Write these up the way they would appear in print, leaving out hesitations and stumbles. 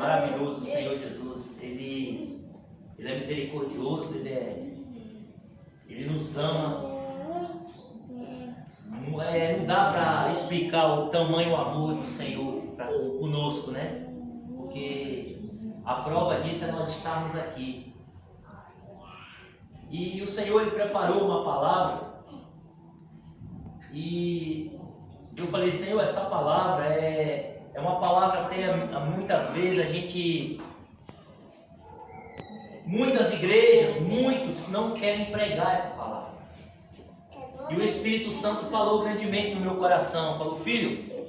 maravilhoso, o Senhor Jesus. Ele é misericordioso, Ele nos ama. Não dá para explicar o tamanho, o amor do Senhor conosco, né? Porque a prova disso é nós estarmos aqui. E o Senhor, Ele preparou uma palavra. E eu falei, Senhor, essa palavra é uma palavra até muitas vezes muitas igrejas, muitos não querem pregar essa palavra. E o Espírito Santo falou grandemente no meu coração, falou, filho,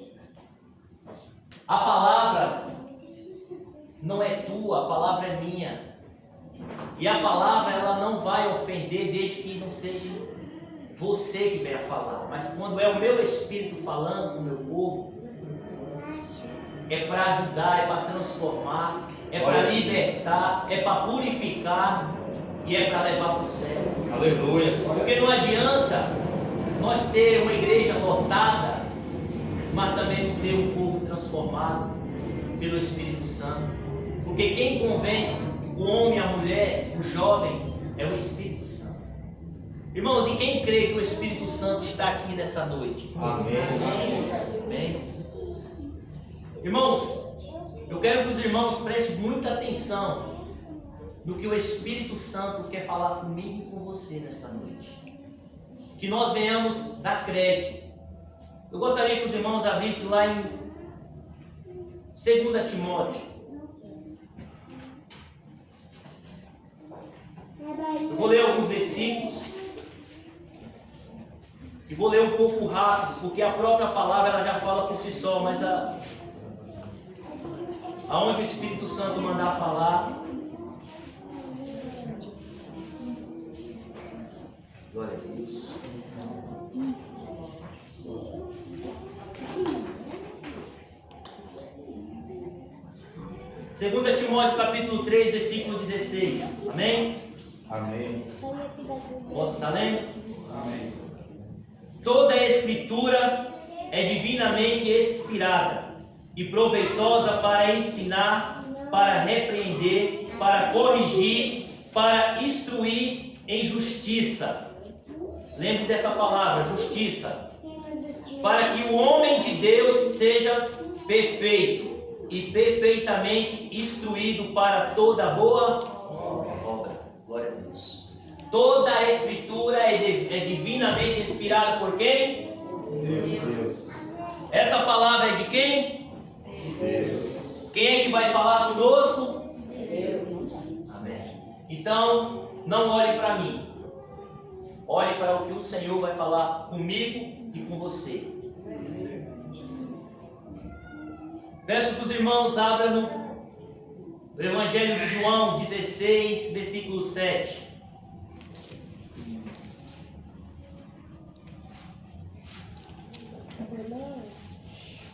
a palavra não é tua, a palavra é minha. E a palavra ela não vai ofender desde que não seja você que venha falar. Mas quando é o meu Espírito falando com o meu povo, é para ajudar, é para transformar, é para libertar, é para purificar e é para levar para o céu. Aleluia. Porque não adianta nós ter uma igreja lotada, mas também não ter um povo transformado pelo Espírito Santo. Porque quem convence o homem, a mulher, o jovem, é o Espírito Santo. Irmãos, e quem crê que o Espírito Santo está aqui nesta noite? Amém. Amém. Irmãos, eu quero que os irmãos prestem muita atenção no que o Espírito Santo quer falar comigo e com você nesta noite. Que nós venhamos dar crédito. Eu gostaria que os irmãos abrissem lá em 2 Timóteo. Eu vou ler alguns versículos e vou ler um pouco rápido, porque a própria palavra ela já fala por si só, mas aonde o Espírito Santo mandar falar, glória a Deus. Segunda Timóteo capítulo 3, versículo 16. Amém? Amém. Posso estar lendo? Amém. Toda a Escritura é divinamente inspirada e proveitosa para ensinar, para repreender, para corrigir, para instruir em justiça. Lembre dessa palavra, justiça. Para que o homem de Deus seja perfeito e perfeitamente instruído para toda boa obra. Glória a Deus. Toda a Escritura é divinamente inspirada por quem? Deus. Essa palavra é de quem? Deus. Quem é que vai falar conosco? Deus. Amém. Então, não olhe para mim. Olhe para o que o Senhor vai falar comigo e com você. Peço que os irmãos abram no Evangelho de João 16, versículo 7.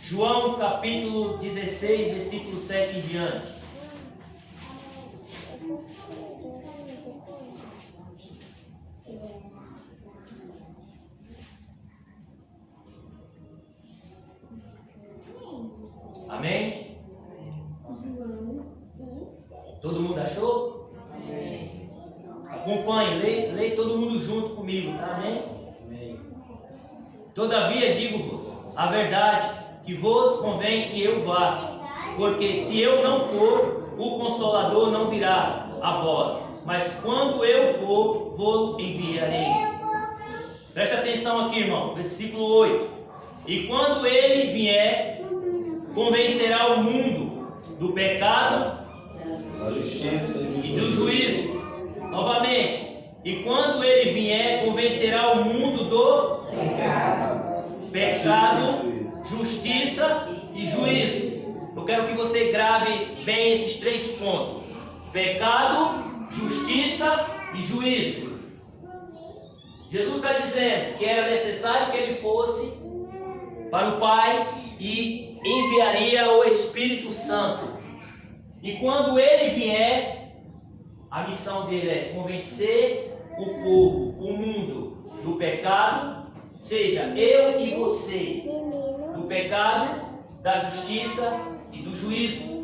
João capítulo 16, versículo 7 em diante. Amém? Todo mundo achou? Amém. Acompanhe, leia todo mundo junto comigo, tá? Amém? Amém. Todavia digo-vos a verdade, que vos convém que eu vá, porque se eu não for, o Consolador não virá a vós, mas quando eu for, vos enviarei. Preste atenção aqui, irmão, versículo 8. E quando ele vier, convencerá o mundo do pecado, Da justiça e do juízo. Novamente. E quando ele vier, convencerá o mundo do pecado, justiça e juízo. Eu quero que você grave bem esses 3 pontos: pecado, justiça e juízo. Jesus está dizendo que era necessário que ele fosse para o Pai e enviaria o Espírito Santo. E quando ele vier, a missão dele é convencer o povo, o mundo, do pecado, seja eu e você, do pecado, da justiça e do juízo.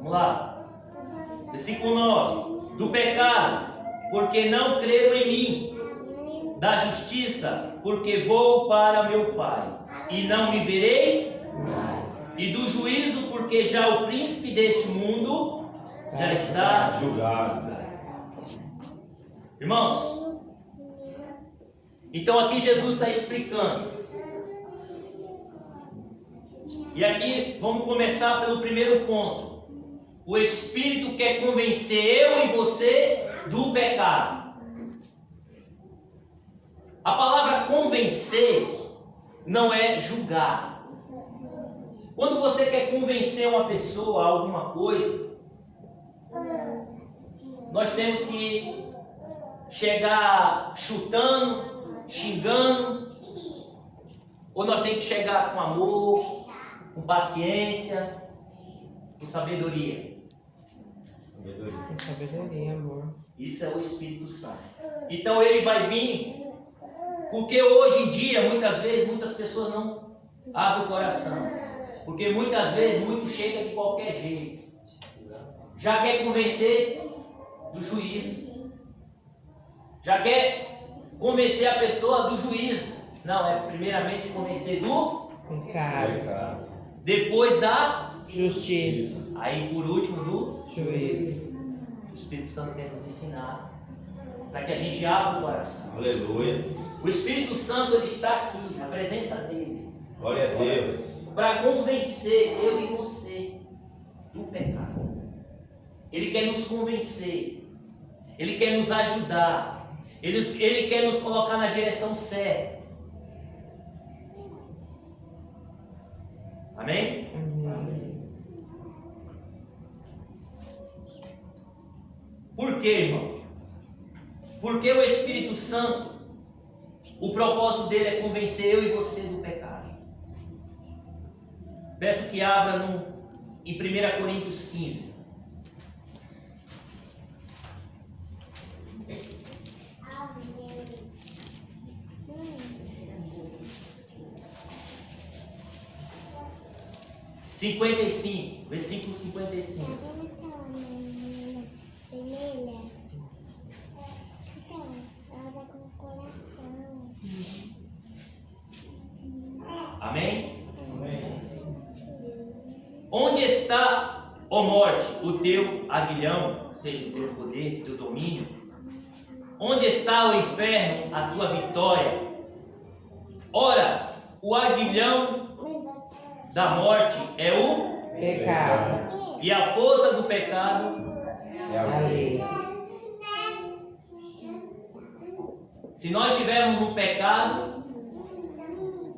Vamos lá. Versículo 9. Do pecado, porque não creram em mim. Da justiça, porque vou para meu Pai, e não me vereis. E do juízo, porque já o príncipe deste mundo já está julgado. Irmãos, então aqui Jesus está explicando. E aqui vamos começar pelo primeiro ponto. O Espírito quer convencer eu e você do pecado. A palavra convencer não é julgar. Quando você quer convencer uma pessoa a alguma coisa, nós temos que chegar chutando, xingando, ou nós temos que chegar com amor, com paciência, com sabedoria. Com sabedoria, amor. Isso é o Espírito Santo. Então ele vai vir, porque hoje em dia, muitas vezes, muitas pessoas não abrem o coração. Porque muitas vezes, muito chega de qualquer jeito. Já quer convencer do juízo. Já quer convencer a pessoa do juízo. Não, é primeiramente convencer do Pecado. depois da Justiça. aí por último do Juízo. O Espírito Santo quer nos ensinar para que a gente abra o coração. Aleluia. O Espírito Santo ele está aqui, na presença dele, Glória a Deus. para convencer eu e você do pecado. Ele quer nos convencer, ele quer nos ajudar, ele quer nos colocar na direção certa. Amém? Amém. Por quê, irmão? Porque o Espírito Santo, o propósito dele é convencer eu e você do pecado. Peço que abra em 1 Coríntios 15. Versículo 55. Amém? Onde está, ó morte, o teu aguilhão, ou seja, o teu poder, o teu domínio? Onde está o inferno, a tua vitória? Ora, o aguilhão da morte é o Pecado. e a força do pecado. É a lei. Se nós estivermos no pecado,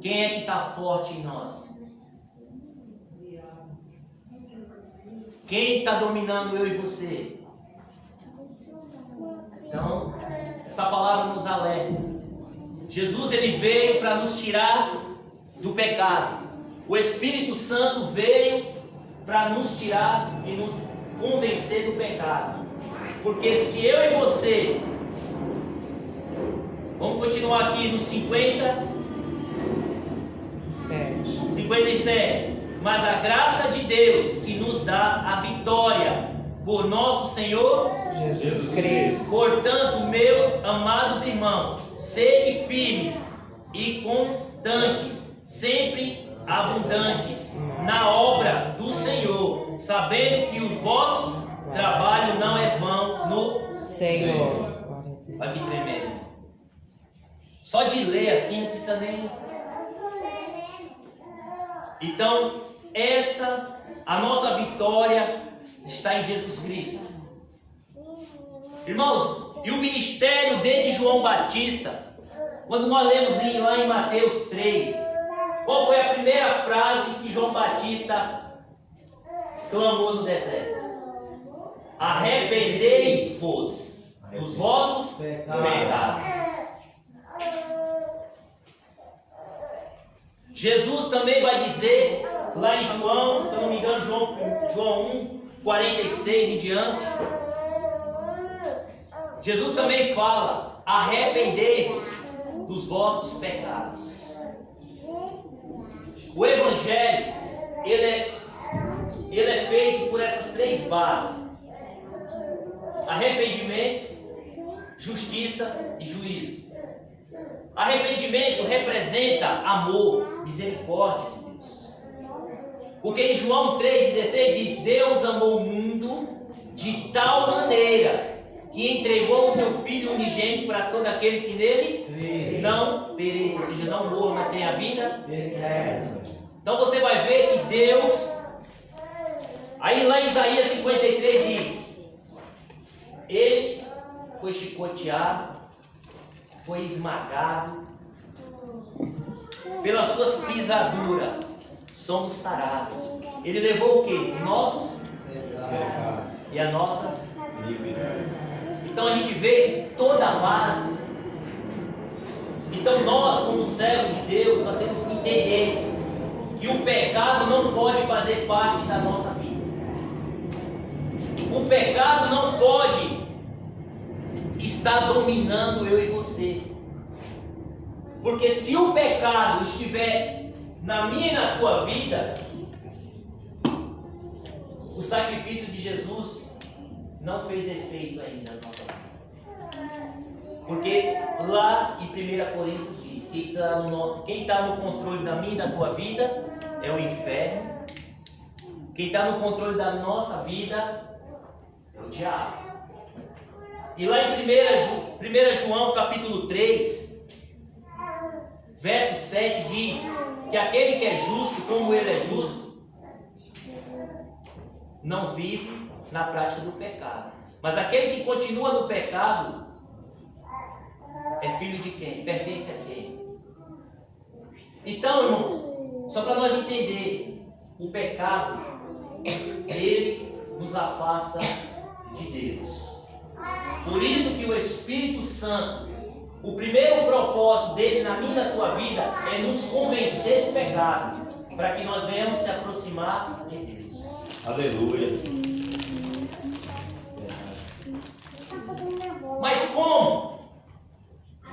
quem é que está forte em nós? Quem está dominando eu e você? Então, essa palavra nos alerta. Jesus ele veio para nos tirar do pecado. O Espírito Santo veio para nos tirar e nos convencer do pecado. Porque se eu e você, vamos continuar aqui no 57. Mas a graça de Deus que nos dá a vitória por nosso Senhor Jesus Cristo. Portanto, meus amados irmãos, sede firmes e constantes, sempre abundantes na obra do Senhor, sabendo que os vossos trabalhos não é vão no Senhor. Olha que tremendo. Só de ler assim não precisa nem. Então, a nossa vitória está em Jesus Cristo. Irmãos, e o ministério desde João Batista, quando nós lemos lá em Mateus 3, qual foi a primeira frase que João Batista clamou no deserto? Arrependei-vos dos vossos pecados. Jesus também vai dizer lá em João, se eu não me engano, João 1, 46 em diante. Jesus também fala: arrependei-vos dos vossos pecados. O Evangelho, ele é feito por essas três bases: arrependimento, justiça e juízo. Arrependimento representa amor, misericórdia de Deus. Porque em João 3,16 diz: Deus amou o mundo de tal maneira que entregou o seu Filho unigênito para todo aquele que nele não pereça, ou seja, não morra, mas tenha vida eterna. Então você vai ver que Deus, aí lá em Isaías 53 diz: Ele foi chicoteado, foi esmagado, pelas suas pisaduras somos sarados. Ele levou o quê? Nossos pecados e a nossa iniquidade. Então a gente vê que toda a base. Então nós, como servos de Deus, nós temos que entender que o pecado não pode fazer parte da nossa vida. O pecado não pode estar dominando eu e você. Porque se o pecado estiver na minha e na tua vida, o sacrifício de Jesus não fez efeito ainda na nossa vida. Porque lá em 1 Coríntios diz: quem está no controle da minha e da tua vida é o inferno. Quem está no controle da nossa vida é o diabo. E lá em 1 João capítulo 3, verso 7 diz que aquele que é justo, como ele é justo, não vive na prática do pecado. Mas aquele que continua no pecado é filho de quem? Pertence a quem? Então, irmãos, só para nós entender, o pecado, ele nos afasta de Deus. Por isso que o Espírito Santo, o primeiro propósito dele na minha e na tua vida é nos convencer do pecado, para que nós venhamos se aproximar de Deus. Aleluia. Mas como?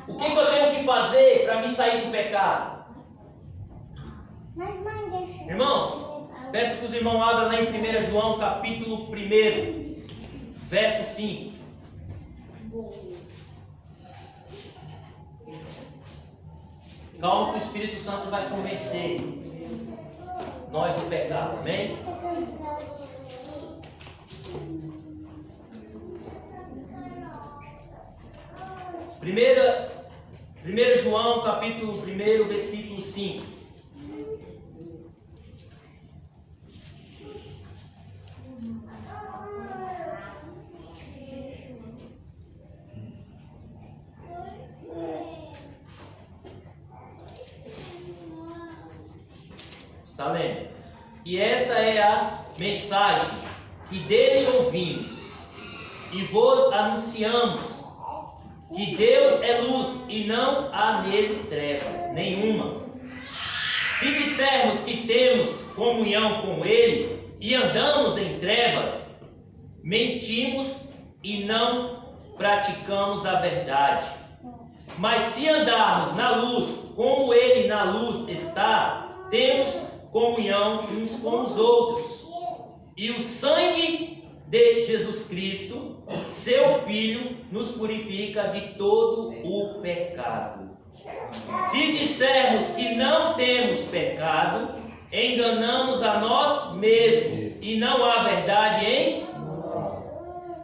O que eu tenho que fazer para me sair do pecado? Irmãos, peço que os irmãos abram lá em 1 João capítulo 1, verso 5. Calma que o Espírito Santo vai convencer nós do pecado, amém? Primeiro João capítulo 1, versículo 5. Está lendo? E esta é a mensagem que dele ouvimos e vos anunciamos, que Deus é luz e não há nele trevas nenhuma. Se dissermos que temos comunhão com ele e andamos em trevas, mentimos e não praticamos a verdade. Mas se andarmos na luz, como ele na luz está, temos comunhão uns com os outros. E o sangue de Jesus Cristo, seu Filho, nos purifica de todo o pecado. Se dissermos que não temos pecado, enganamos a nós mesmos e não há verdade em nós.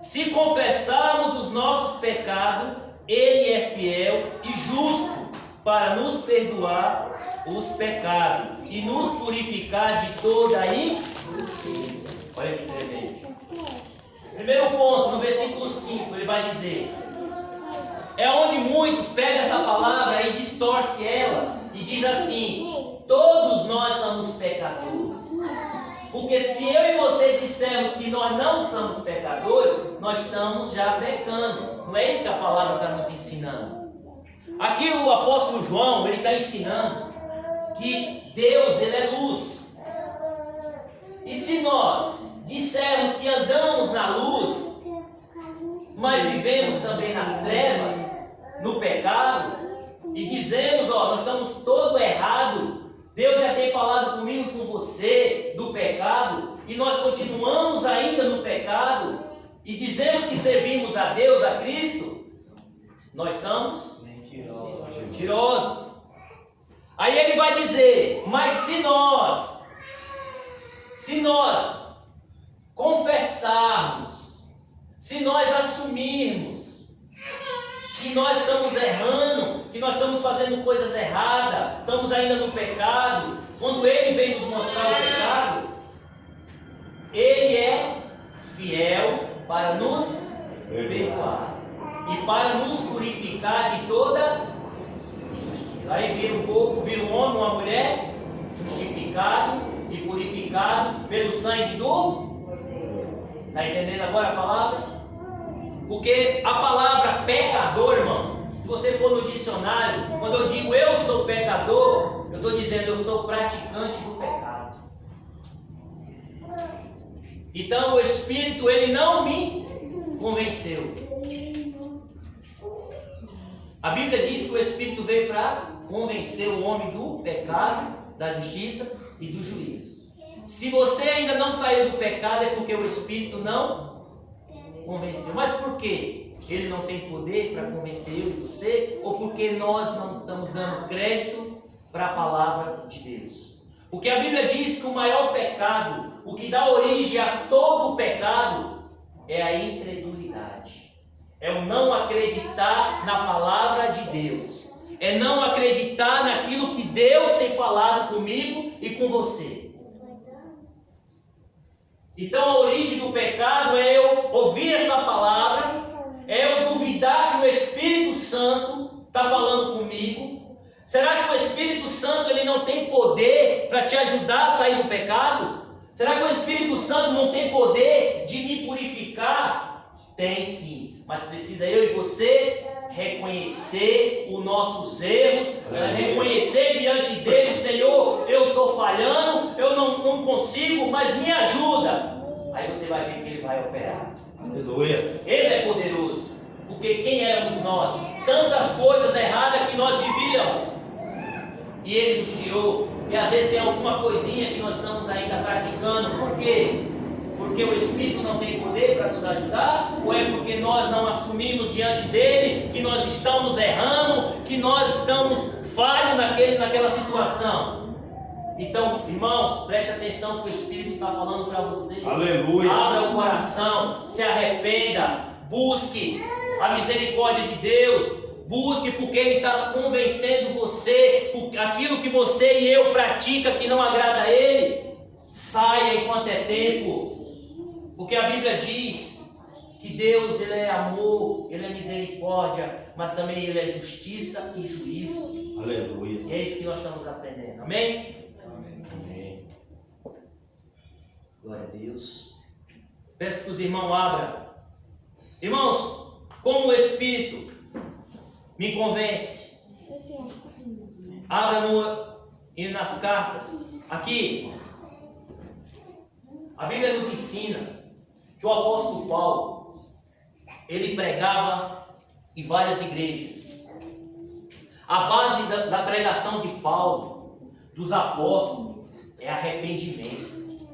Se confessarmos os nossos pecados, ele é fiel e justo para nos perdoar os pecados e nos purificar de toda a injustiça. Olha que tremendo. Primeiro ponto, no versículo 5, ele vai dizer: é onde muitos pegam essa palavra e distorcem ela e diz assim: todos nós somos pecadores. Porque se eu e você dissermos que nós não somos pecadores, nós estamos já pecando. Não é isso que a palavra está nos ensinando. Aqui o apóstolo João, ele está ensinando que Deus, ele é luz. E se nós dissermos que andamos na luz, mas vivemos também nas trevas, no pecado, e dizemos, nós estamos todo errado, Deus já tem falado comigo e com você do pecado, e nós continuamos ainda no pecado, e dizemos que servimos a Deus, a Cristo, nós somos mentirosos. Aí ele vai dizer, mas se nós confessarmos, se nós assumirmos que nós estamos errando, que nós estamos fazendo coisas erradas, estamos ainda no pecado, quando Ele vem nos mostrar o pecado, Ele é fiel para nos perdoar e para nos purificar de toda injustiça. Aí vira um povo, vira um homem, uma mulher, justificado e purificado pelo sangue do... Está entendendo agora a palavra? Porque a palavra pecador, irmão, se você for no dicionário, quando eu digo eu sou pecador, eu estou dizendo eu sou praticante do pecado. Então o Espírito, ele não me convenceu. A Bíblia diz que o Espírito veio para convencer o homem do pecado, da justiça e do juízo. Se você ainda não saiu do pecado, é porque o Espírito não convenceu. Mas por quê? Ele não tem poder para convencer eu e você? Ou porque nós não estamos dando crédito para a palavra de Deus? Porque a Bíblia diz que o maior pecado, o que dá origem a todo o pecado, é a incredulidade. É o não acreditar na palavra de Deus. É não acreditar naquilo que Deus tem falado comigo e com você. Então a origem do pecado é eu ouvir essa palavra, é eu duvidar que o Espírito Santo está falando comigo. Será que o Espírito Santo ele não tem poder para te ajudar a sair do pecado? Será que o Espírito Santo não tem poder de me purificar? Tem sim, mas precisa eu e você reconhecer os nossos erros, reconhecer diante dele, Senhor, eu estou falhando, eu não consigo, mas me ajuda. Aí você vai ver que ele vai operar. Aleluia. Ele é poderoso, porque quem éramos nós? Tantas coisas erradas que nós vivíamos, e ele nos tirou. E às vezes tem alguma coisinha que nós estamos ainda praticando. Por quê? Porque o Espírito não tem poder para nos ajudar? Ou é porque nós não assumimos diante dele que nós estamos errando, que nós estamos falhos naquela situação? Então, irmãos, preste atenção que o Espírito está falando para você. Aleluia. Abra o coração, se arrependa, busque a misericórdia de Deus, busque porque Ele está convencendo você, por aquilo que você e eu pratica que não agrada a Ele. Saia enquanto é tempo. Porque a Bíblia diz que Deus ele é amor, Ele é misericórdia, mas também Ele é justiça e juízo. Aleluia. E é isso que nós estamos aprendendo. Amém? Amém. Glória a Deus. Peço que os irmãos abram. Irmãos, como o Espírito me convence. Abra e nas cartas. Aqui. A Bíblia nos ensina que o apóstolo Paulo, ele pregava em várias igrejas. A base da pregação de Paulo, dos apóstolos, é arrependimento.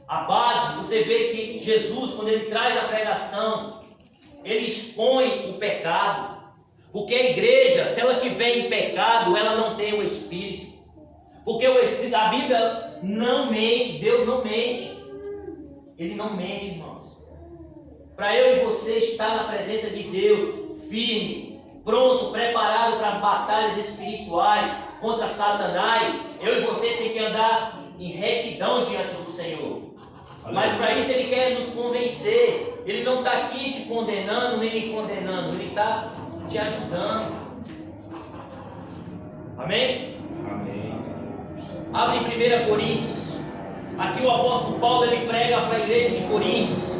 A base, você vê que Jesus, quando ele traz a pregação, ele expõe o pecado. Porque a igreja, se ela tiver em pecado, ela não tem o Espírito. Porque o Espírito, a Bíblia não mente, Deus não mente. Ele não mente, irmãos. Para eu e você estar na presença de Deus, firme, pronto, preparado para as batalhas espirituais contra Satanás, eu e você tem que andar em retidão diante do Senhor. Mas para isso Ele quer nos convencer. Ele não está aqui te condenando nem me condenando, Ele está te ajudando. Amém? Amém. Abre em 1 Coríntios. Aqui o apóstolo Paulo ele prega para a igreja de Coríntios.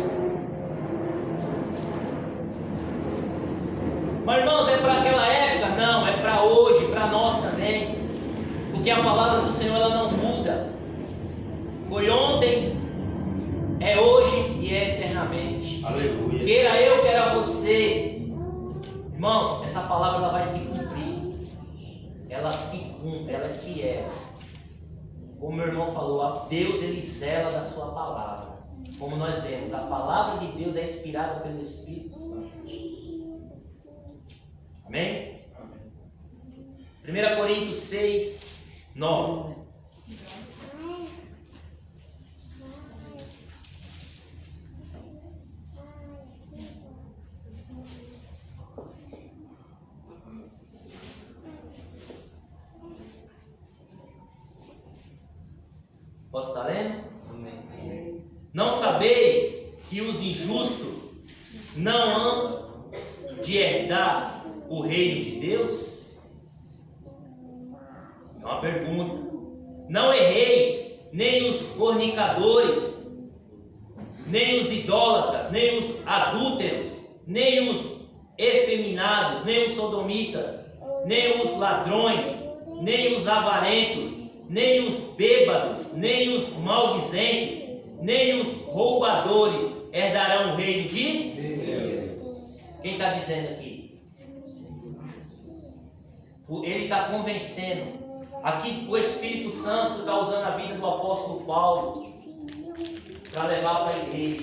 Mas irmãos, é para aquela época? Não, é para hoje, para nós também. Porque a palavra do Senhor ela não muda. Foi ontem, é hoje e é eternamente. Aleluia. Queira eu, queira você. Irmãos, essa palavra ela vai se cumprir. Ela se cumpre, ela é fiel. como meu irmão falou, Deus ele zela da sua palavra. Como nós vemos, a palavra de Deus é inspirada pelo Espírito Santo. Amém? 1 Coríntios 6, 9. Posso estar lendo? Amém. Não sabeis que os injustos não hão de herdar o reino de Deus? É uma pergunta. Não erreis, nem os fornicadores, nem os idólatras, nem os adúlteros, nem os efeminados, nem os sodomitas, nem os ladrões, nem os avarentos, nem os bêbados, nem os maldizentes, nem os roubadores herdarão o reino de Deus. Quem está dizendo aqui? Ele está convencendo. Aqui o Espírito Santo está usando a vida do apóstolo Paulo para levar para a igreja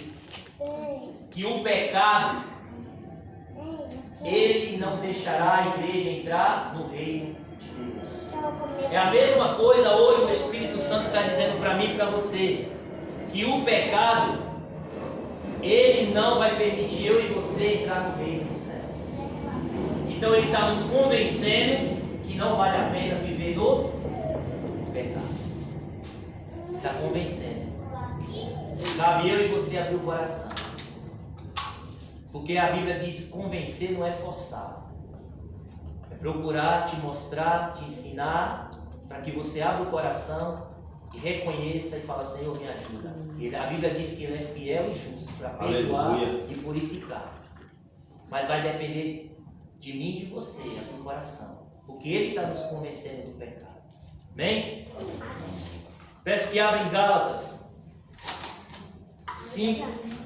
que o pecado ele não deixará a igreja entrar no reino de Deus. É a mesma coisa hoje o Espírito Santo está dizendo para mim e para você, que o pecado ele não vai permitir eu e você entrar no reino dos céus. Então ele está nos convencendo que não vale a pena viver no pecado. Está convencendo. Cabe eu e você abrir o coração. Porque a Bíblia diz: convencer não é forçar. É procurar te mostrar, te ensinar, para que você abra o coração e reconheça e fala: Senhor, me ajuda. A Bíblia diz que Ele é fiel e justo para perdoar e purificar. Mas vai depender de mim e de você, abrir o coração. Porque Ele está nos convencendo do pecado. Amém? Peço que abra em Gálatas 5.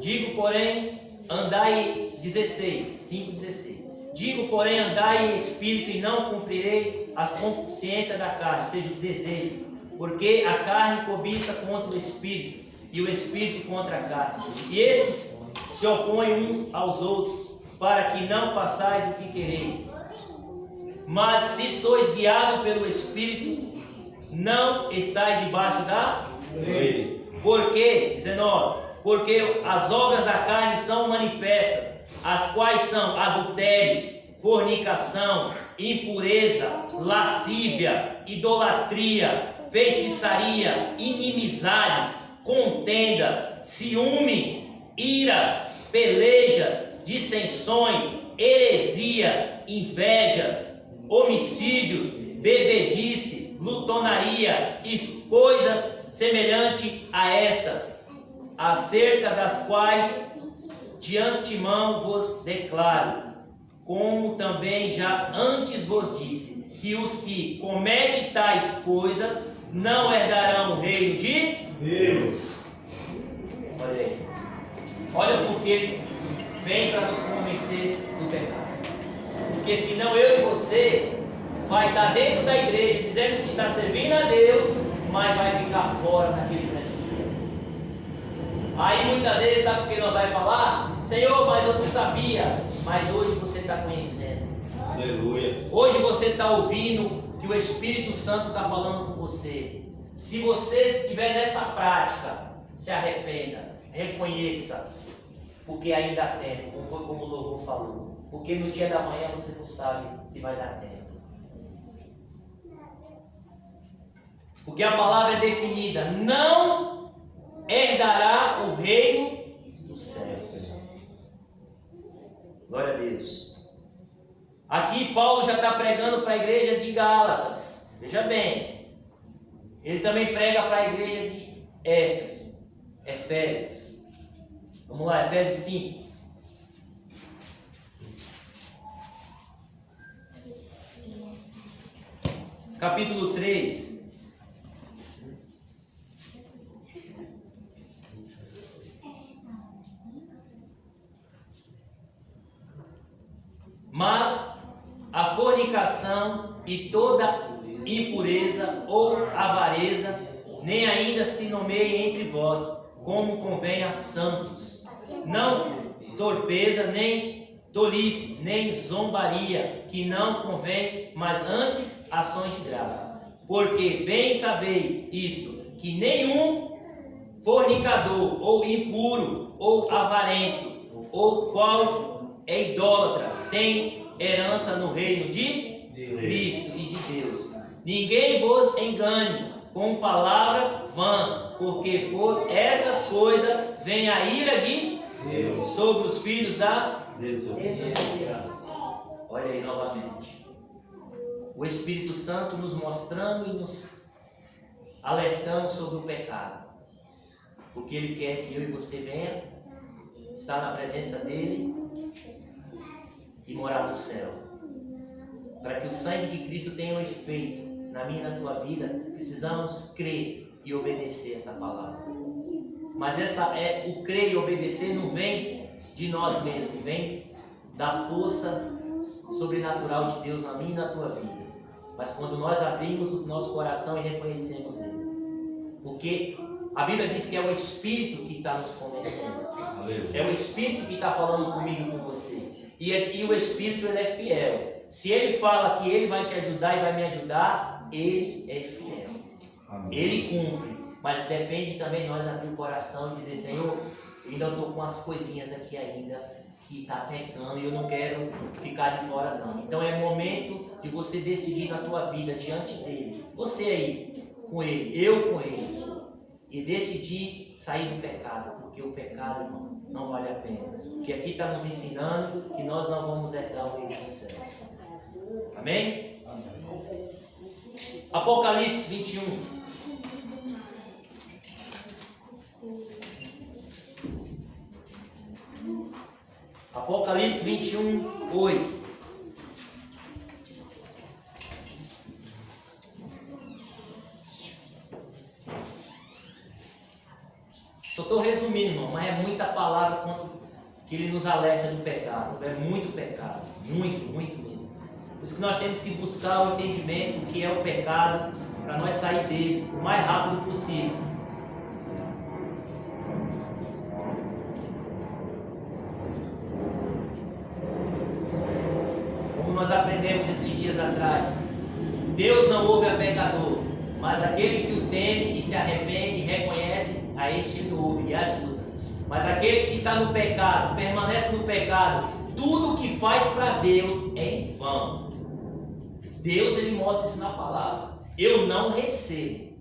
Digo, porém, andai 5:16. Digo, porém, andai em espírito e não cumprireis as consciências da carne, seja os desejos, porque a carne cobiça contra o espírito e o espírito contra a carne. E estes se opõem uns aos outros, para que não façais o que quereis. Mas se sois guiados pelo espírito, não estáis debaixo da lei. Porque, 19, porque as obras da carne são manifestas, as quais são adultérios, fornicação, impureza, lascívia, idolatria, feitiçaria, inimizades, contendas, ciúmes, iras, pelejas, dissensões, heresias, invejas, homicídios, bebedice, glutonaria e coisas semelhantes a estas, acerca das quais de antemão vos declaro, como também já antes vos disse, que os que cometem tais coisas não herdarão o reino de Deus. Olha aí. Olha porque ele vem para nos convencer do pecado. Porque senão eu e você vai estar dentro da igreja dizendo que está servindo a Deus, mas vai ficar fora naquele grande dia. Aí muitas vezes, sabe o que nós vamos falar? Senhor, mas eu não sabia. Mas hoje você está conhecendo. Aleluia. Hoje você está ouvindo que o Espírito Santo está falando com você. Se você estiver nessa prática, se arrependa, reconheça, porque ainda há tempo, como foi como o louvor falou. Porque no dia da manhã você não sabe se vai dar tempo. Porque a palavra é definida: não herdará o reino dos céus. Glória a Deus. Aqui Paulo já está pregando para a igreja de Gálatas. Veja bem. Ele também prega para a igreja de Efésios. Vamos lá, Efésios 5. capítulo 3. Mas a fornicação e toda impureza ou avareza nem ainda se nomeie entre vós, como convém a santos. Não torpeza, nem tolice, nem zombaria, que não convém, mas antes ações de graça. Porque bem sabeis isto, que nenhum fornicador, ou impuro, ou avarento, ou qual é idólatra, tem herança no reino de Cristo e de Deus. Ninguém vos engane com palavras vãs, porque por estas coisas vem a ira de Deus sobre os filhos da desobediência. Olha aí novamente. O Espírito Santo nos mostrando e nos alertando sobre o pecado. Porque Ele quer que eu e você venha estar na presença dEle e morar no céu. Para que o sangue de Cristo tenha um efeito na minha e na tua vida, precisamos crer e obedecer essa palavra. Mas o crer e obedecer não vem de nós mesmos, vem da força sobrenatural de Deus na minha e na tua vida. Mas quando nós abrimos o nosso coração e reconhecemos Ele. Porque a Bíblia diz que é o Espírito que está nos convencendo. É o Espírito que está falando comigo e com você. E o Espírito, ele é fiel. Se Ele fala que Ele vai te ajudar e vai me ajudar, Ele é fiel. Amém. Ele cumpre. Mas depende também nós abrir o coração e dizer: Senhor, eu ainda estou com as coisinhas aqui ainda que está pecando e eu não quero ficar de fora não. Então é momento de você decidir na tua vida diante dele. Você aí com ele, eu com ele. E decidir sair do pecado. Porque o pecado, irmão, não vale a pena. Porque aqui está nos ensinando que nós não vamos herdar o reino dos céus. Amém? Apocalipse 21. Apocalipse 21, 8. Só estou resumindo, irmão, mas é muita palavra quanto que ele nos alerta do pecado. É muito pecado, muito, muito mesmo. Por isso que nós temos que buscar o entendimento do que é o pecado, para nós sair dele o mais rápido possível. Como nós aprendemos esses dias atrás, Deus não ouve a pecador, mas aquele que o teme e se arrepende e reconhece, a este ele ouve e ajuda. Mas aquele que está no pecado, permanece no pecado, tudo que faz para Deus é em vão. Deus, ele mostra isso na palavra. Eu não recebo.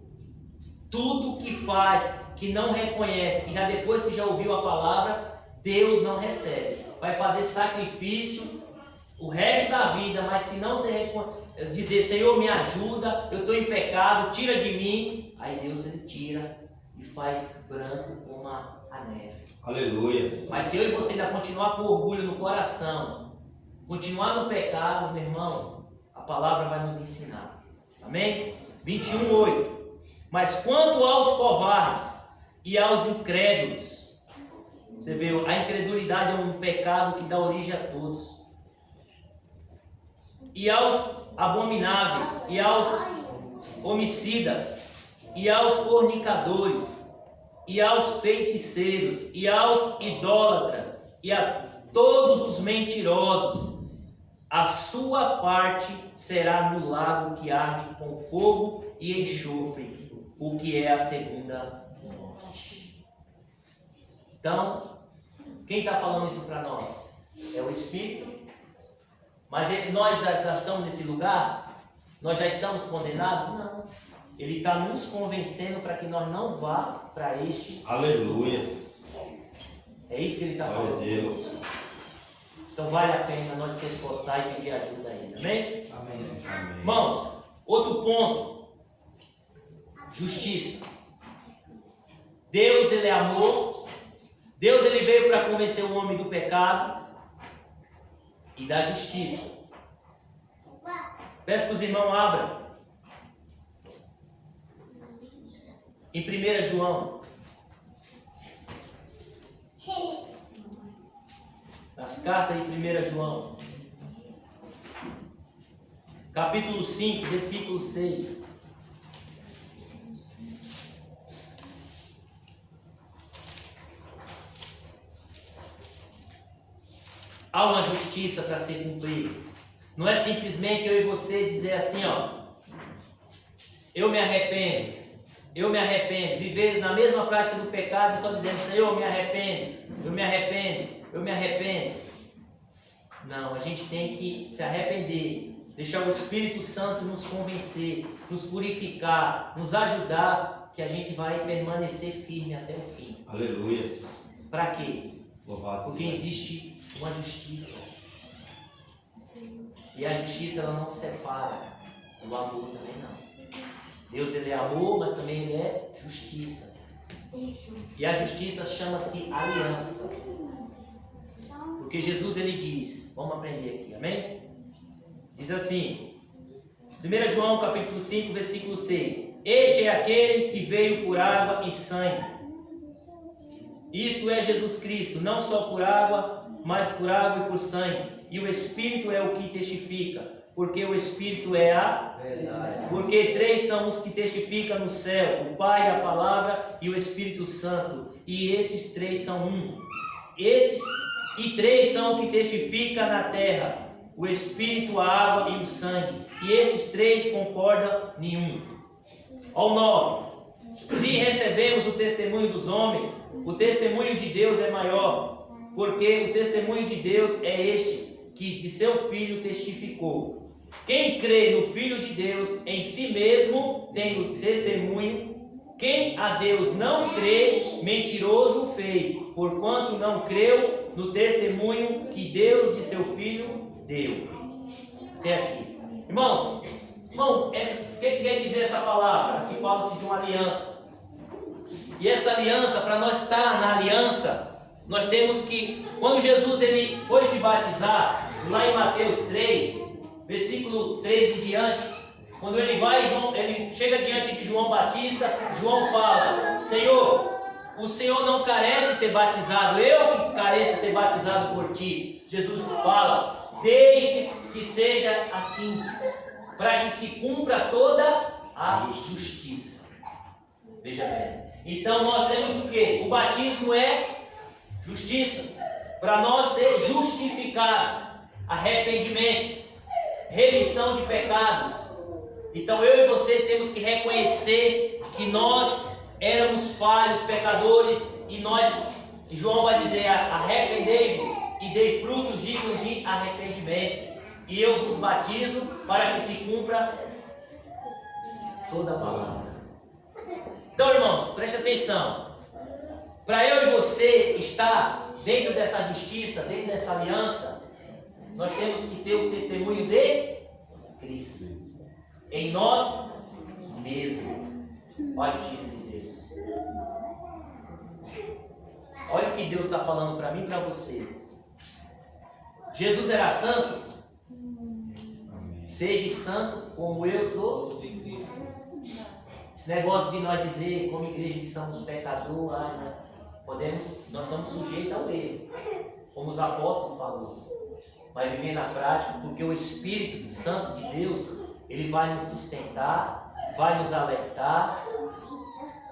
Tudo que faz, que não reconhece, que já depois que já ouviu a palavra, Deus não recebe. Vai fazer sacrifício o resto da vida, mas se não se dizer: Senhor, me ajuda, eu estou em pecado, tira de mim, aí Deus, ele tira e faz branco como a neve. Aleluia. Mas se eu e você ainda continuar com orgulho no coração, continuar no pecado, meu irmão, a palavra vai nos ensinar. Amém? 21, 8. Mas quanto aos covardes e aos incrédulos, você vê, a incredulidade é um pecado que dá origem a todos. E aos abomináveis, e aos homicidas, e aos fornicadores, e aos feiticeiros, e aos idólatras, e a todos os mentirosos, a sua parte será no lago que arde com fogo e enxofre, o que é a segunda morte. Então, quem está falando isso para nós? É o Espírito. Mas nós já estamos nesse lugar? Nós já estamos condenados? Não. Ele está nos convencendo para que nós não vá para este. Aleluia. É isso que ele está falando. Deus. Então vale a pena nós se esforçar e pedir ajuda a ele. Amém? Amém. Irmãos, outro ponto. Justiça. Deus, ele é amor. Deus, ele veio para convencer o homem do pecado e da justiça. Peço que os irmãos abram em 1 João. As cartas em 1 João. Capítulo 5, versículo 6. Há uma justiça para ser cumprida. Não é simplesmente eu e você dizer assim, ó, eu me arrependo, eu me arrependo. Viver na mesma prática do pecado e só dizendo, Senhor, eu me arrependo, eu me arrependo, eu me arrependo. Não, a gente tem que se arrepender, deixar o Espírito Santo nos convencer, nos purificar, nos ajudar, que a gente vai permanecer firme até o fim. Aleluias. Para quê? Louvado Porque seja. existe uma justiça. E a justiça ela não separa. O amor também não. Deus ele é amor, mas também ele é justiça. E a justiça chama-se aliança. Porque Jesus ele diz, vamos aprender aqui, amém? Diz assim, 1 João capítulo 5, versículo 6. Este é aquele que veio por água e sangue. Isto é Jesus Cristo, não só por água, mas por água e por sangue. E o Espírito é o que testifica, porque o Espírito é a verdade. Porque três são os que testificam no céu, o Pai, a Palavra e o Espírito Santo. E esses três são um. E três são o que testificam na terra, o Espírito, a água e o sangue. E esses três concordam nenhum. Ao 9. Se recebemos o testemunho dos homens, o testemunho de Deus é maior, porque o testemunho de Deus é este, que de seu Filho testificou. Quem crê no Filho de Deus, em si mesmo tem o testemunho. Quem a Deus não crê, mentiroso fez, porquanto não creu no testemunho que Deus de seu Filho deu. Até aqui. Irmão, o que quer dizer essa palavra? Aqui fala-se de uma aliança. E essa aliança, para nós estar na aliança, nós temos que, quando Jesus ele foi se batizar, lá em Mateus 3, versículo 3 em diante, quando ele chega diante de João Batista, João fala, Senhor, o Senhor não carece de ser batizado, eu que careço de ser batizado por ti. Jesus fala, deixe que seja assim, para que se cumpra toda a justiça. Veja bem. Então nós temos o quê? O batismo é justiça. Para nós ser justificado, arrependimento, remissão de pecados. Então eu e você temos que reconhecer que nós éramos falhos, pecadores, e João vai dizer, arrependei-vos e dei frutos dignos de arrependimento. E eu vos batizo para que se cumpra toda a palavra. Então, irmãos, preste atenção. Para eu e você estar dentro dessa justiça, dentro dessa aliança, nós temos que ter o testemunho de Cristo em nós mesmos. Olha a justiça de Deus. Olha o que Deus está falando para mim e para você. Jesus era santo. Seja santo como eu sou. Esse negócio de nós dizer como igreja que somos pecadores, nós somos sujeitos ao erro, como os apóstolos falaram. Mas viver na prática, porque o Espírito Santo de Deus, ele vai nos sustentar, vai nos alertar,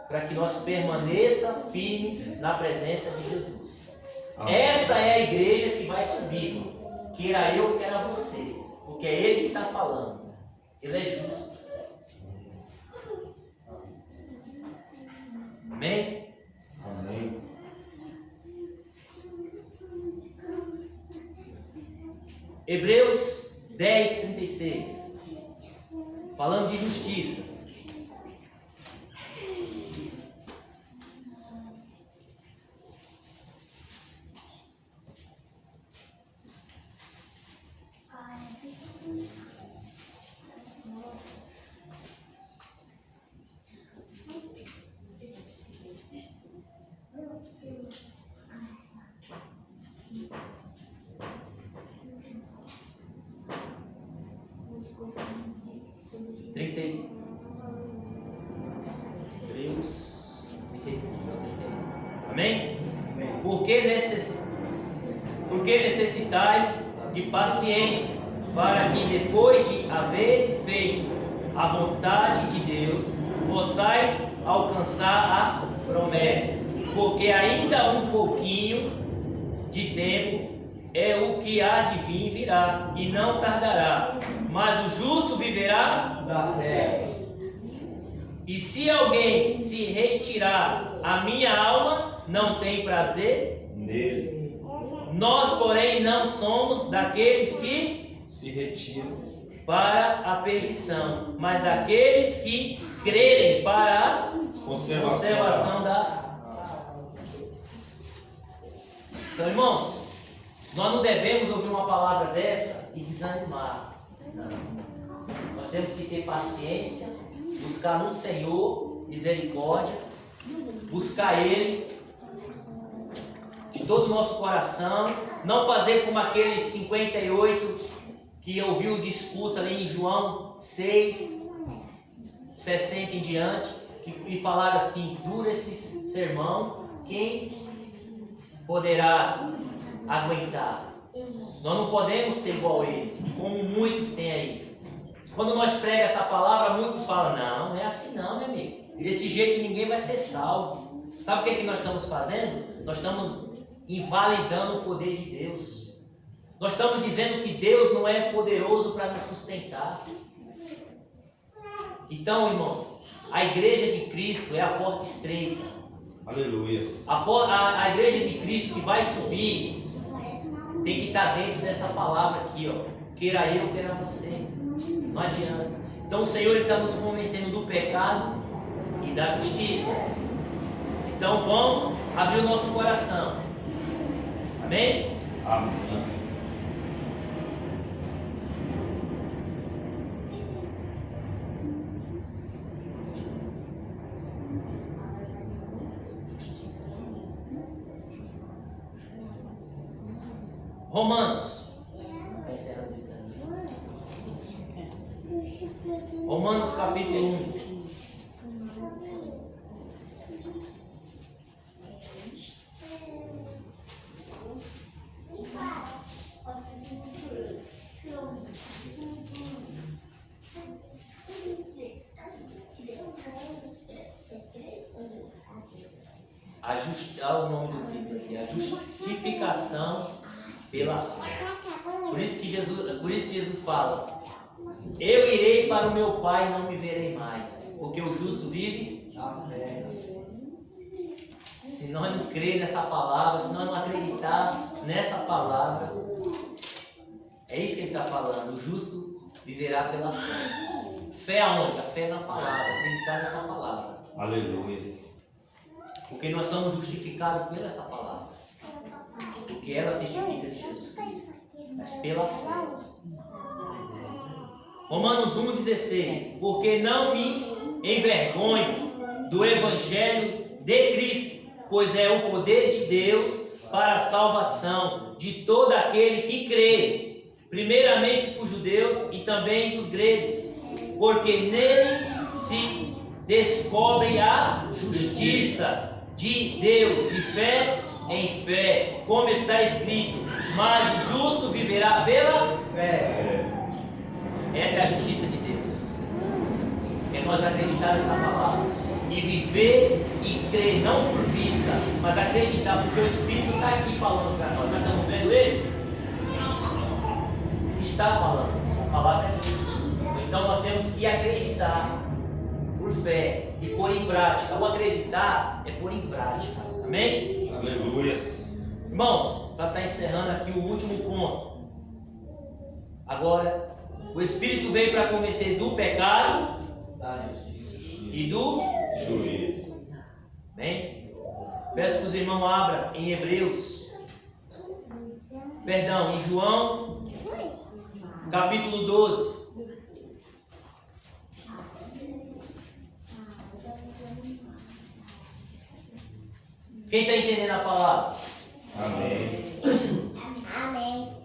para que nós permaneça firme na presença de Jesus. Amém. Essa é a igreja que vai subir, queira eu, queira você, porque é Ele que está falando. Ele é justo. Amém? Amém. Hebreus 10, 36. Falando de justiça. Hebreus Porque necessitai de paciência, para que depois de haver feito a vontade de Deus, possais alcançar a promessa. Porque ainda um pouquinho de tempo é o que há de vir virá, e não tardará. Mas o justo viverá Da fé. E se alguém se retirar, a minha alma não tem prazer Nele Nós, porém, não somos daqueles que se retiram. para a perdição, mas daqueles que crerem para a conservação da. Então, irmãos, nós não devemos ouvir uma palavra dessa e desanimar. Não. Nós temos que ter paciência, buscar no Senhor misericórdia, buscar Ele de todo o nosso coração, não fazer como aqueles 58 que ouviu o discurso ali em João 6, 60 em diante, e falaram assim: dura esse sermão, quem poderá aguentar? Nós não podemos ser igual a eles, como muitos têm aí. Quando nós pregamos essa palavra, muitos falam: não, não é assim não, meu amigo, desse jeito ninguém vai ser salvo. Sabe o que é que nós estamos fazendo? Nós estamos invalidando o poder de Deus. Nós estamos dizendo que Deus não é poderoso para nos sustentar. Então, irmãos, a igreja de Cristo é a porta estreita. Aleluia. A igreja de Cristo que vai subir tem que estar dentro dessa palavra aqui, ó. Queira eu, queira você. Não adianta. Então o Senhor está nos convencendo do pecado e da justiça. Então vamos abrir o nosso coração. Amém? Amém. Romanos. Romanos capítulo 1. Olha o nome do vídeo aqui: a justificação pela fé. Por isso que Jesus fala: eu irei para o meu Pai e não me verei mais, porque o justo vive na fé. Se nós não crer nessa palavra, se nós não acreditar nessa palavra, é isso que ele está falando: o justo viverá pela fé. Fé aonde? A fé na palavra, acreditar nessa palavra. Aleluia. Porque nós somos justificados pela essa palavra, porque ela testifica de Jesus Cristo, mas pela fé. Romanos 1,16: porque não me envergonho do Evangelho de Cristo, pois é o poder de Deus para a salvação de todo aquele que crê, primeiramente para os judeus e também para os gregos, porque nele se descobre a justiça de Deus, de fé em fé, como está escrito: mas o justo viverá pela fé. Essa é a justiça de Deus. É nós acreditar nessa palavra e viver e crer, não por vista, mas acreditar, porque o Espírito está aqui falando para nós. Nós estamos vendo Ele? Está falando. A palavra é justa. Então nós temos que acreditar por fé e pôr em prática. O acreditar é pôr em prática. Amém? Aleluia. Irmãos, para estar encerrando aqui o último ponto. Agora, o Espírito veio para convencer do pecado e do juízo. Amém? Peço que os irmãos abram em Hebreus. Perdão, em João, capítulo 12. Quem está entendendo a palavra? Amém. Amém.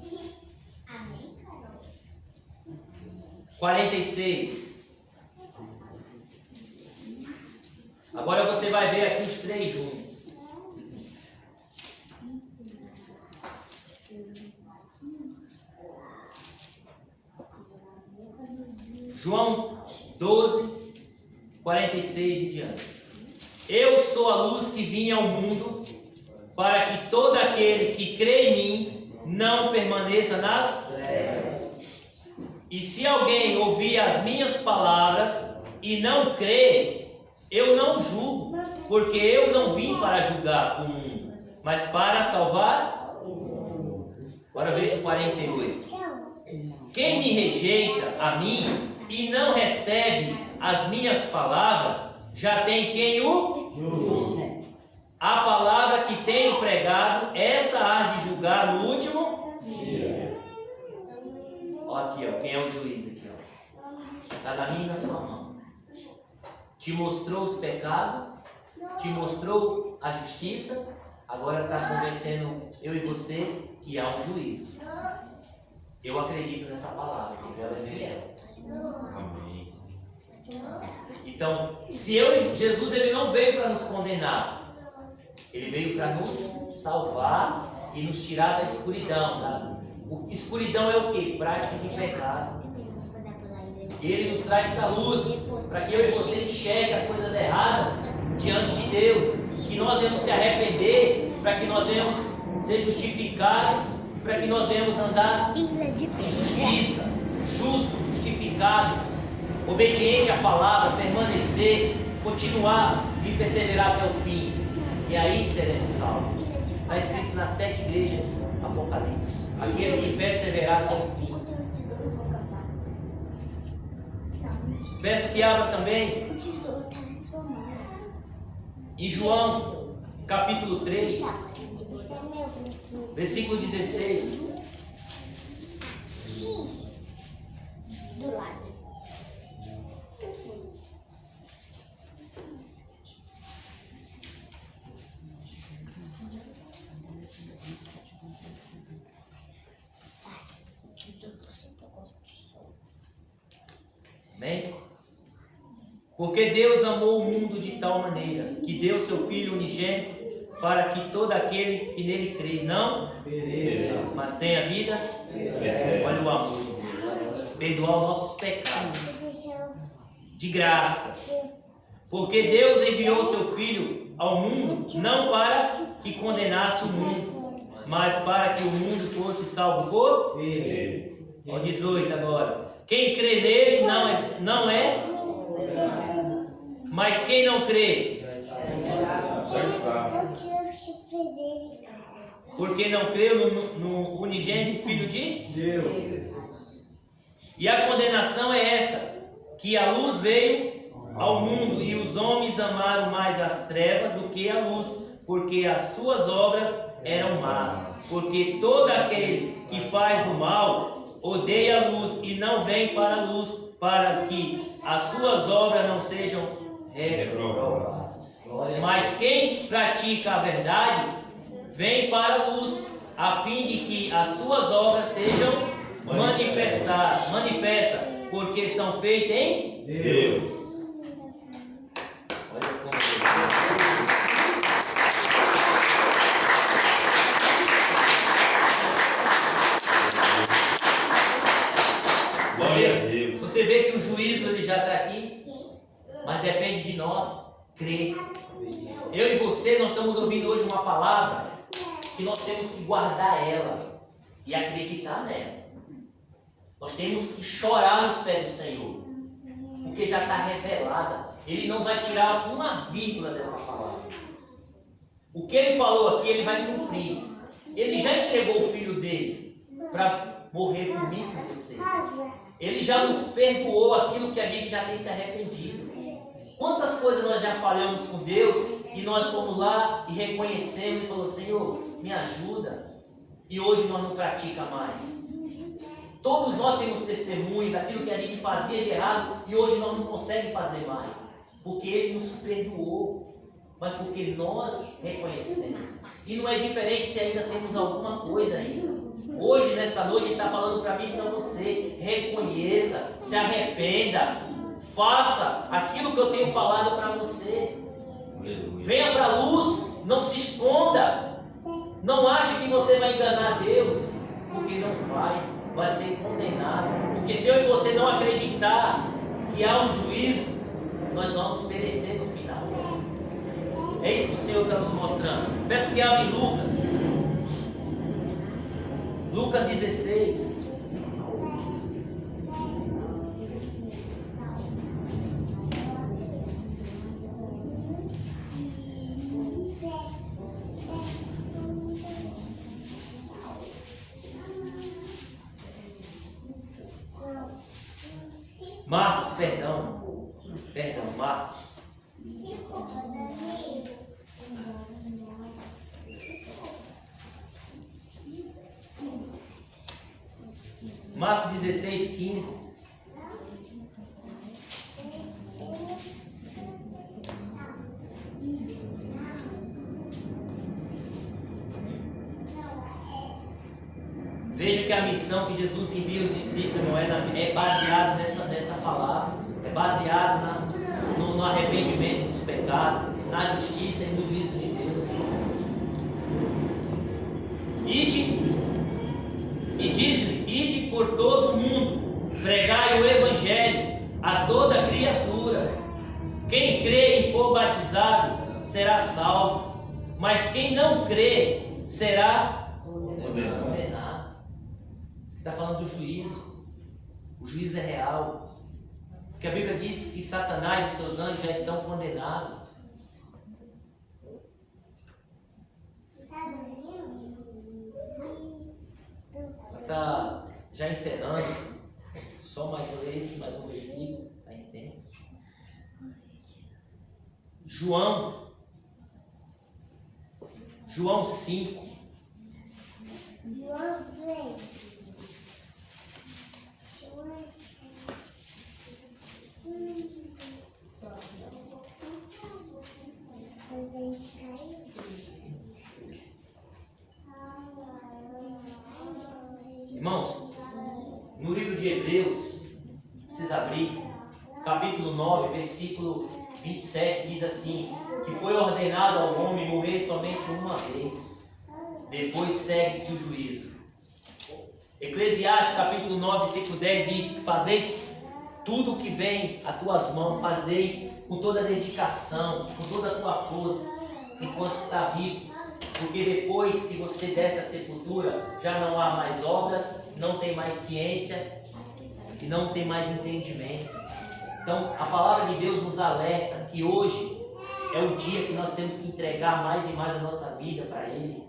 46. Agora você vai ver aqui os três juntos. João 12, 46 e diante. Eu sou a luz que vim ao mundo, para que todo aquele que crê em mim não permaneça nas trevas. E se alguém ouvir as minhas palavras e não crê, eu não julgo, porque eu não vim para julgar o mundo, mas para salvar o mundo. Agora veja o 42. Quem me rejeita a mim e não recebe as minhas palavras, já tem quem o julgue. A palavra que tenho pregado, essa há de julgar no último dia. Olha aqui, ó, quem é o juiz aqui, ó. Está na minha e na sua mão. Te mostrou os pecados, te mostrou a justiça, agora está convencendo eu e você que há um juízo. Eu acredito nessa palavra, porque ela é fiel. Amém. Então, se Jesus ele não veio para nos condenar, ele veio para nos salvar e nos tirar da escuridão. Tá? Escuridão é o quê? Prática de pecado. Ele nos traz para a luz, para que eu e você enxergue as coisas erradas diante de Deus, que nós venhamos se arrepender, para que nós venhamos ser justificados, para que nós venhamos andar em justiça, justos, justificados, obediente à palavra, permanecer, continuar e perseverar até o fim. E aí seremos salvos. Está escrito nas 7 igrejas do Apocalipse: aquele que perseverar até o fim. Peço que abra também em João capítulo 3, versículo 16. Do lado. Amém? Porque Deus amou o mundo de tal maneira que deu seu Filho unigênito, para que todo aquele que nele crê não pereça, mas tenha vida. Olha o amor de Deus. Perdoar os nossos pecados de graça. Porque Deus enviou seu Filho ao mundo não para que condenasse o mundo, mas para que o mundo fosse salvo por ele. Olha o 18 agora. Quem crê nele não é, mas quem não crê, Já está. porque não creu no unigênito Filho de Deus. E a condenação é esta, que a luz veio ao mundo e os homens amaram mais as trevas do que a luz, porque as suas obras eram más. Porque todo aquele que faz o mal odeia a luz e não vem para a luz, para que as suas obras não sejam reprovadas. Mas quem pratica a verdade vem para a luz, a fim de que as suas obras sejam manifestas, porque são feitas em Deus. Olha como Glória a Deus. Você vê que o juízo ele já está aqui, mas depende de nós crer. Eu e você, nós estamos ouvindo hoje uma palavra que nós temos que guardar ela e acreditar nela. Nós temos que chorar nos pés do Senhor, porque já está revelada. Ele não vai tirar uma vírgula dessa palavra. O que ele falou aqui, ele vai cumprir. Ele já entregou o filho dele para morrer por mim e por você. Ele já nos perdoou aquilo que a gente já tem se arrependido. Quantas coisas nós já falamos com Deus e nós fomos lá e reconhecemos e falamos: Senhor, me ajuda. E hoje nós não praticamos mais. Todos nós temos testemunho daquilo que a gente fazia de errado e hoje nós não conseguimos fazer mais. Porque Ele nos perdoou, mas porque nós reconhecemos. E não é diferente se ainda temos alguma coisa ainda. Hoje, nesta noite, Ele está falando para mim e para você: reconheça, se arrependa, faça aquilo que eu tenho falado para você. Venha para a luz, não se esconda. Não ache que você vai enganar Deus, porque não vai ser condenado. Porque se eu e você não acreditar que há um juízo, nós vamos perecer no final. É isso que o Senhor está nos mostrando. Peço que abra em Lucas. Lucas 16. Marcos, perdão, Marcos. Marcos 16, 15. Veja que a missão que Jesus envia os discípulos é baseada nessa palavra, é baseada no arrependimento dos pecados, na justiça e no juízo de Deus. E diz-lhe: ide por todo o mundo, pregai o evangelho a toda criatura. Quem crê e for batizado será salvo, mas quem não crê será condenado. Está falando do juízo. O juízo é real. Porque a Bíblia diz que Satanás e seus anjos já estão condenados. Está já encerrando. Só mais um versículo. Está em tempo. João 5. João 3. Irmãos, no livro de Hebreus, precisa abrir, capítulo 9, versículo 27, diz assim: que foi ordenado ao homem morrer somente uma vez, depois segue-se o juízo. Eclesiastes, capítulo 9, versículo 10, diz que fazei tudo o que vem às tuas mãos, fazei com toda a dedicação, com toda a tua força, enquanto está vivo, porque depois que você desce à sepultura, já não há mais obras, não tem mais ciência e não tem mais entendimento. Então, a palavra de Deus nos alerta que hoje é o dia que nós temos que entregar mais e mais a nossa vida para Ele.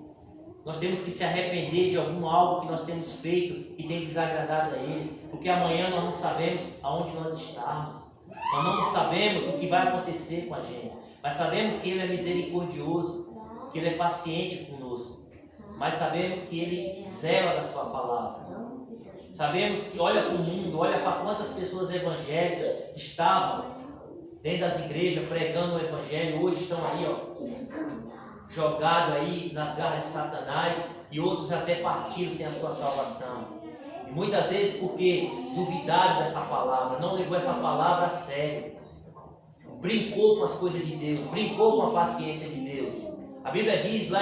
Nós temos que se arrepender de algo que nós temos feito e tem desagradado a Ele, porque amanhã nós não sabemos aonde nós estamos, nós não sabemos o que vai acontecer com a gente, mas sabemos que Ele é misericordioso, que Ele é paciente conosco, mas sabemos que Ele zela da Sua palavra. Sabemos que olha para o mundo, olha para quantas pessoas evangélicas estavam dentro das igrejas pregando o Evangelho, hoje estão aí, jogados aí nas garras de Satanás, e outros até partiram sem a sua salvação. E muitas vezes porque duvidaram dessa palavra, não levou essa palavra a sério, brincou com as coisas de Deus, brincou com a paciência de Deus. A Bíblia diz lá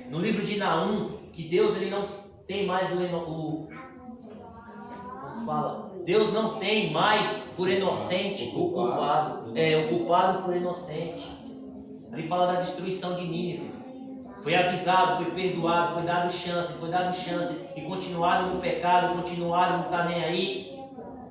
no livro de Naum que Deus ele não tem mais Deus não tem mais por inocente o culpado. O culpado por inocente. Ele fala da destruição de Nínive. Foi avisado, foi perdoado, foi dado chance e continuaram no pecado, continuaram não estar nem aí,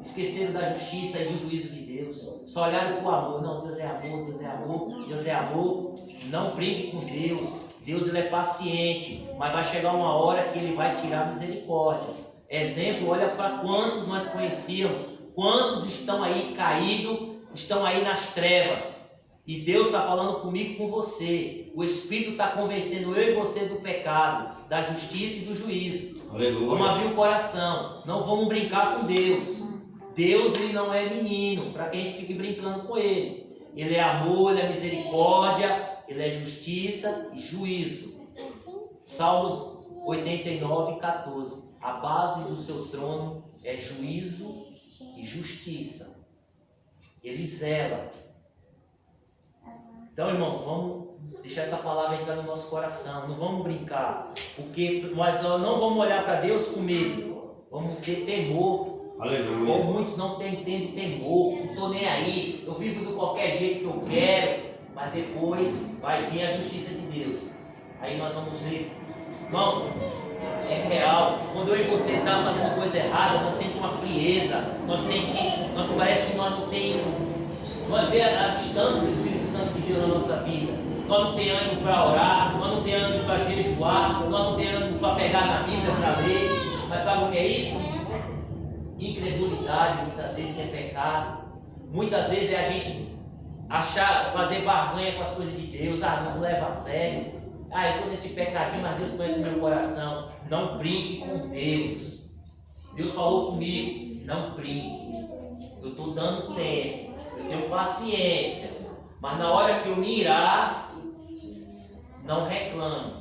esqueceram da justiça e do juízo de Deus. Só olharam para o amor. Não, Deus é amor, Deus é amor, Deus é amor. Não brinque com Deus. Deus ele é paciente, mas vai chegar uma hora que Ele vai tirar a misericórdia. Exemplo, olha para quantos nós conhecíamos, quantos estão aí caídos, estão aí nas trevas. E Deus está falando comigo e com você. O Espírito está convencendo eu e você do pecado, da justiça e do juízo. Aleluia. Vamos abrir o coração, não vamos brincar com Deus. Deus ele não é menino, para que a gente fique brincando com Ele. Ele é amor, Ele é misericórdia, Ele é justiça e juízo. Salmos 89, 14. A base do seu trono é juízo e justiça. Ele zela. Então, irmão, vamos deixar essa palavra entrar no nosso coração. Não vamos brincar. Porque nós não vamos olhar para Deus com medo. Vamos ter temor. Aleluia. Ou muitos não têm temor, não estou nem aí, eu vivo de qualquer jeito que eu quero, mas depois vai vir a justiça de Deus. Aí nós vamos ver, irmãos, é real. Quando eu e você estamos fazendo coisa errada, nós sentimos uma frieza, nós parece que nós não temos, nós vemos a distância do Espírito Santo de Deus na nossa vida. Nós não temos ânimo para orar, nós não temos ânimo para jejuar, nós não temos ânimo para pegar na Bíblia para ler. Mas sabe o que é isso? Incredulidade, muitas vezes é pecado. Muitas vezes é a gente fazer barganha com as coisas de Deus. Não leva a sério. Eu estou nesse pecadinho, mas Deus conhece meu coração. Não brinque com Deus. Deus falou comigo, não brinque. Eu estou dando tempo, eu tenho paciência. Mas na hora que eu me irar, não reclame.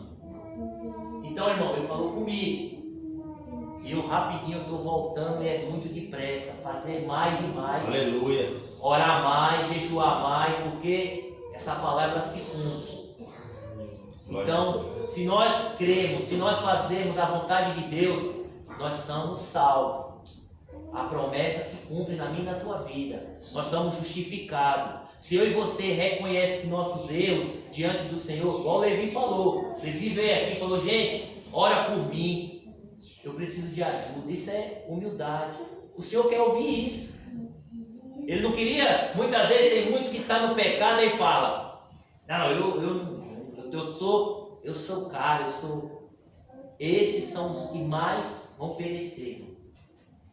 Então, irmão, ele falou comigo. E eu rapidinho estou voltando, e é muito depressa. Fazer mais e mais. Aleluia. Orar mais, jejuar mais, porque essa palavra se cumpre. Então, se nós cremos, se nós fazemos a vontade de Deus, nós somos salvos. A promessa se cumpre na minha e na tua vida. Nós somos justificados. Se eu e você reconhecemos nossos erros diante do Senhor, igual o Levi falou. Levi veio aqui e falou: gente, ora por mim. Eu preciso de ajuda. Isso é humildade. O Senhor quer ouvir isso. Ele não queria. Muitas vezes tem muitos que estão no pecado e falam: não, eu sou cara, Esses são os que mais vão perecer.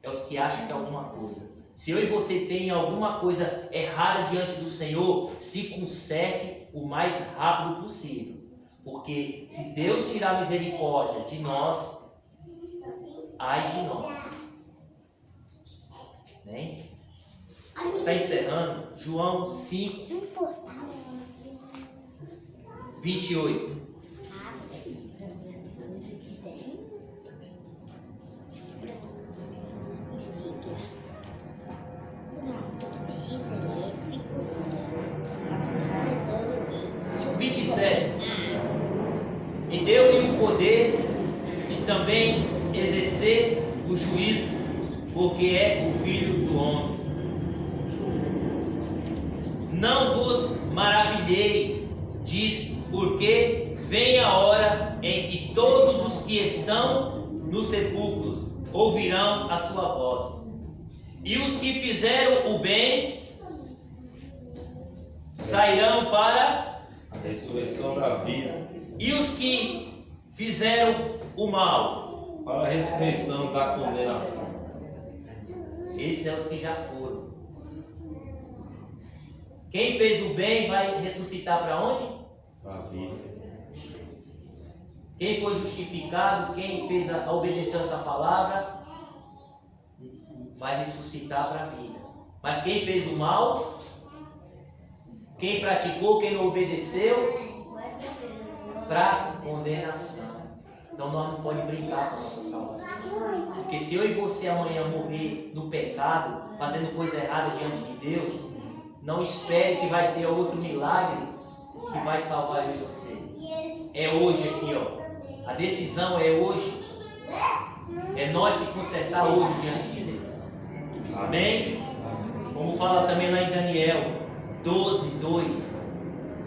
É os que acham que é alguma coisa. Se eu e você tem alguma coisa errada diante do Senhor, se conserte o mais rápido possível. Porque se Deus tirar a misericórdia de nós, ai de nós. Né? Está encerrando. João 5, 28. E deu-lhe o poder de também exercer o juízo, porque é o Filho do Homem. Não vos maravilheis disto, porque vem a hora em que todos os que estão nos sepulcros ouvirão a sua voz. E os que fizeram o bem sairão para a ressurreição da vida. E os que fizeram o mal para a ressurreição da condenação. Esses são os que já foram. Quem fez o bem vai ressuscitar para onde? Para a vida. Quem foi justificado, quem obedeceu essa palavra, vai ressuscitar para a vida. Mas quem fez o mal, quem praticou, quem não obedeceu, para condenação. Então nós não podemos brincar com a nossa salvação. Porque se eu e você amanhã morrer no pecado, fazendo coisa errada diante de Deus, não espere que vai ter outro milagre que vai salvar eu e você. É hoje aqui, ó. A decisão é hoje. É nós se consertar hoje diante de Deus. Amém? Como fala também lá em Daniel 12:2,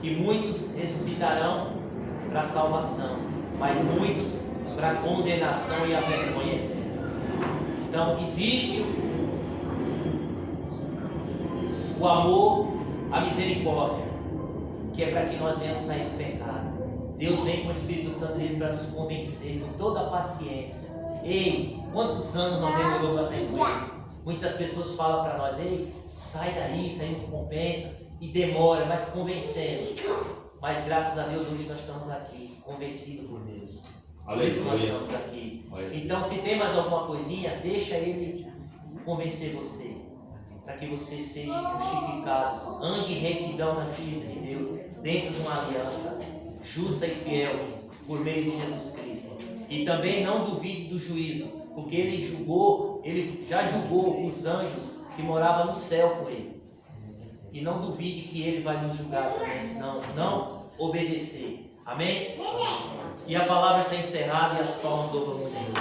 que muitos ressuscitarão para a salvação, mas muitos para a condenação e a vergonha eterna. Então existe o amor, a misericórdia, que é para que nós venhamos sair do pecado. Deus vem com o Espírito Santo dele para nos convencer com toda a paciência. Ei, quantos anos não demorou para sair do pecado? Muitas pessoas falam para nós: ei, sai daí, isso aí não compensa, e demora, mas convencendo. Mas graças a Deus hoje nós estamos aqui, convencidos por Deus. Por isso nós estamos aqui. Então, se tem mais alguma coisinha, deixa Ele convencer você, para que você seja justificado. Ande em retidão na justiça de Deus, dentro de uma aliança justa e fiel, por meio de Jesus Cristo. E também não duvide do juízo, porque Ele já julgou os anjos que moravam no céu com Ele. E não duvide que Ele vai nos julgar também, se não obedecer. Amém? E a palavra está encerrada e as palmas louvam o Senhor.